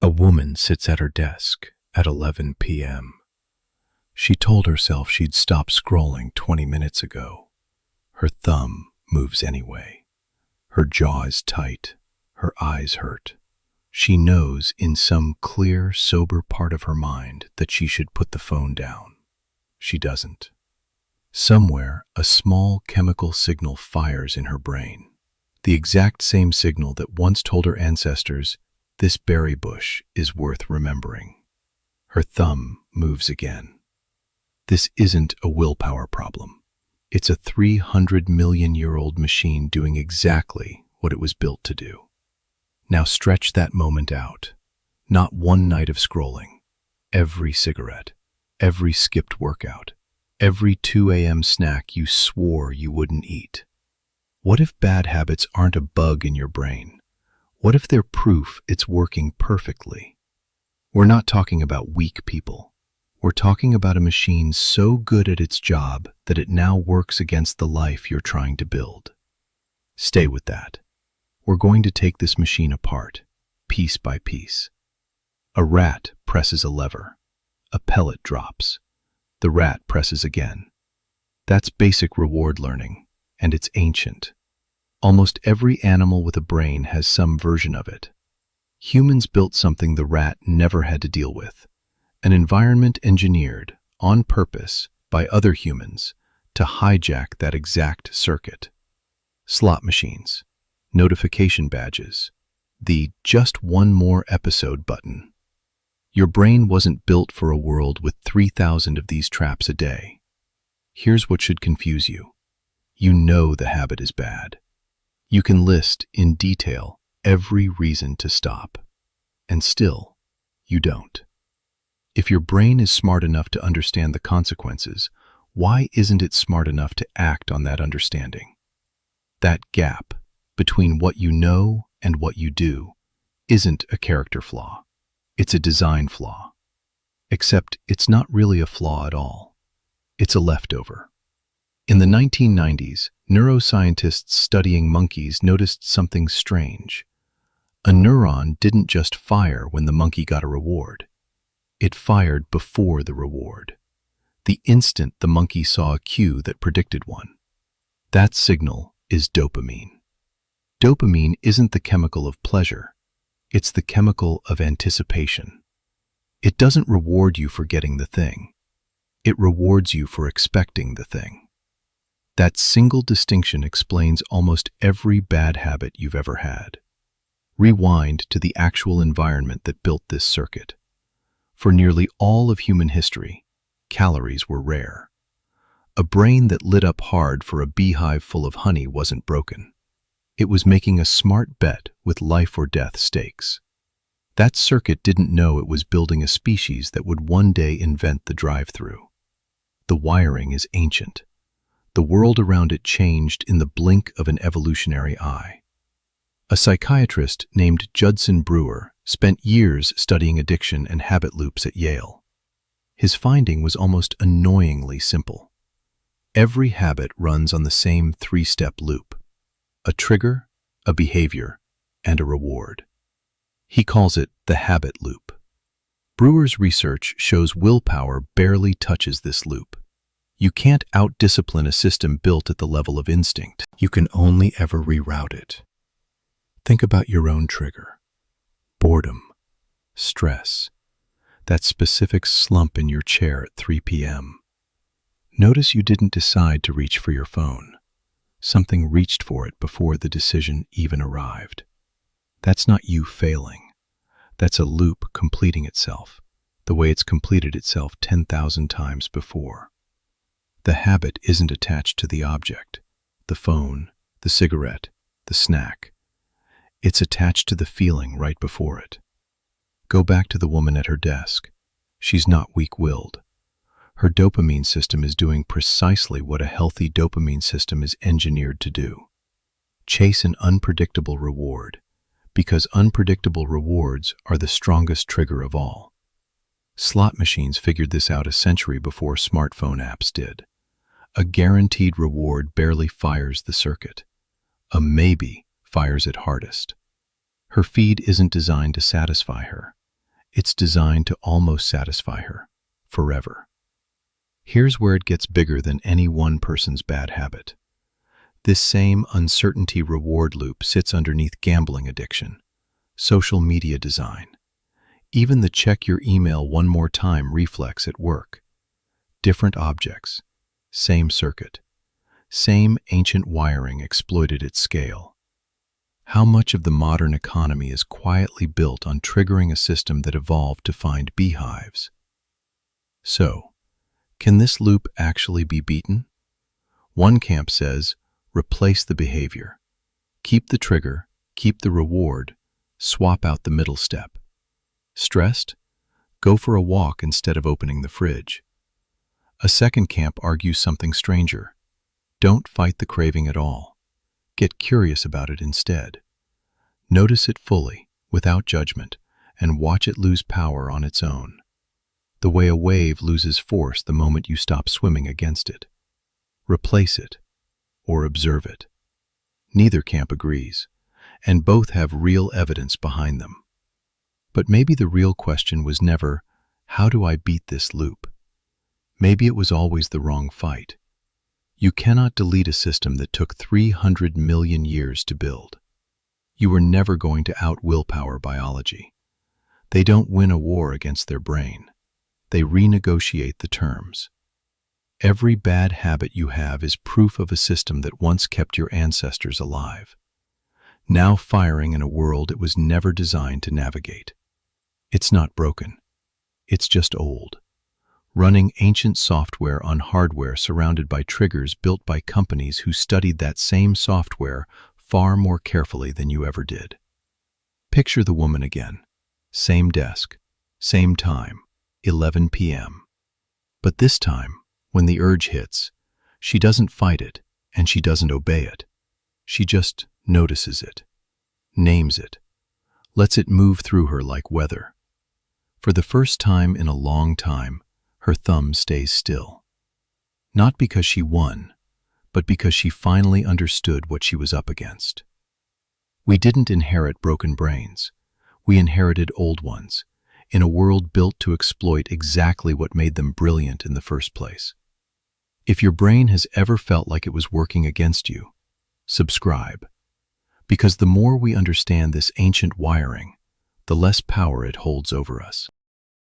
A woman sits at her desk at 11 p.m. She told herself she'd stopped scrolling 20 minutes ago. Her thumb moves anyway. Her jaw is tight. Her eyes hurt. She knows in some clear, sober part of her mind that she should put the phone down. She doesn't. Somewhere, a small chemical signal fires in her brain. The exact same signal that once told her ancestors, "This berry bush is worth remembering." Her thumb moves again. This isn't a willpower problem. It's a 300-million-year-old machine doing exactly what it was built to do. Now stretch that moment out. Not one night of scrolling. Every cigarette. Every skipped workout. Every 2 a.m. snack you swore you wouldn't eat. What if bad habits aren't a bug in your brain? What if they're proof it's working perfectly? We're not talking about weak people. We're talking about a machine so good at its job that it now works against the life you're trying to build. Stay with that. We're going to take this machine apart, piece by piece. A rat presses a lever. A pellet drops. The rat presses again. That's basic reward learning, and it's ancient. Almost every animal with a brain has some version of it. Humans built something the rat never had to deal with, an environment engineered, on purpose, by other humans to hijack that exact circuit. Slot machines, notification badges, the "just one more episode" button. Your brain wasn't built for a world with 3,000 of these traps a day. Here's what should confuse you. You know the habit is bad. You can list in detail every reason to stop. And still, you don't. If your brain is smart enough to understand the consequences, why isn't it smart enough to act on that understanding? That gap between what you know and what you do isn't a character flaw. It's a design flaw. Except it's not really a flaw at all. It's a leftover. In the 1990s, neuroscientists studying monkeys noticed something strange. A neuron didn't just fire when the monkey got a reward. It fired before the reward, the instant the monkey saw a cue that predicted one. That signal is dopamine. Dopamine isn't the chemical of pleasure. It's the chemical of anticipation. It doesn't reward you for getting the thing. It rewards you for expecting the thing. That single distinction explains almost every bad habit you've ever had. Rewind to the actual environment that built this circuit. For nearly all of human history, calories were rare. A brain that lit up hard for a beehive full of honey wasn't broken. It was making a smart bet with life or death stakes. That circuit didn't know it was building a species that would one day invent the drive-through. The wiring is ancient. The world around it changed in the blink of an evolutionary eye. A psychiatrist named Judson Brewer spent years studying addiction and habit loops at Yale. His finding was almost annoyingly simple. Every habit runs on the same three-step loop: a trigger, a behavior, and a reward. He calls it the habit loop. Brewer's research shows willpower barely touches this loop. You can't out-discipline a system built at the level of instinct. You can only ever reroute it. Think about your own trigger. Boredom, stress, that specific slump in your chair at 3 p.m. Notice you didn't decide to reach for your phone. Something reached for it before the decision even arrived. That's not you failing. That's a loop completing itself, the way it's completed itself 10,000 times before. The habit isn't attached to the object, the phone, the cigarette, the snack. It's attached to the feeling right before it. Go back to the woman at her desk. She's not weak-willed. Her dopamine system is doing precisely what a healthy dopamine system is engineered to do. Chase an unpredictable reward, because unpredictable rewards are the strongest trigger of all. Slot machines figured this out a century before smartphone apps did. A guaranteed reward barely fires the circuit. A maybe fires it hardest. Her feed isn't designed to satisfy her. It's designed to almost satisfy her, forever. Here's where it gets bigger than any one person's bad habit. This same uncertainty reward loop sits underneath gambling addiction, social media design, even the check your email one more time reflex at work. Different objects, same circuit, same ancient wiring exploited at scale. How much of the modern economy is quietly built on triggering a system that evolved to find beehives? So, can this loop actually be beaten? One camp says, replace the behavior. Keep the trigger, keep the reward, swap out the middle step. Stressed? Go for a walk instead of opening the fridge. A second camp argues something stranger. Don't fight the craving at all. Get curious about it instead. Notice it fully, without judgment, and watch it lose power on its own. The way a wave loses force the moment you stop swimming against it. Replace it, or observe it. Neither camp agrees, and both have real evidence behind them. But maybe the real question was never, how do I beat this loop? Maybe it was always the wrong fight. You cannot delete a system that took 300 million years to build. You were never going to out-willpower biology. They don't win a war against their brain. They renegotiate the terms. Every bad habit you have is proof of a system that once kept your ancestors alive, now firing in a world it was never designed to navigate. It's not broken. It's just old. Running ancient software on hardware surrounded by triggers built by companies who studied that same software far more carefully than you ever did. Picture the woman again. Same desk, same time, 11 p.m. But this time, when the urge hits, she doesn't fight it and she doesn't obey it. She just notices it, names it, lets it move through her like weather. For the first time in a long time, her thumb stays still. Not because she won, but because she finally understood what she was up against. We didn't inherit broken brains. We inherited old ones, in a world built to exploit exactly what made them brilliant in the first place. If your brain has ever felt like it was working against you, subscribe. Because the more we understand this ancient wiring, the less power it holds over us.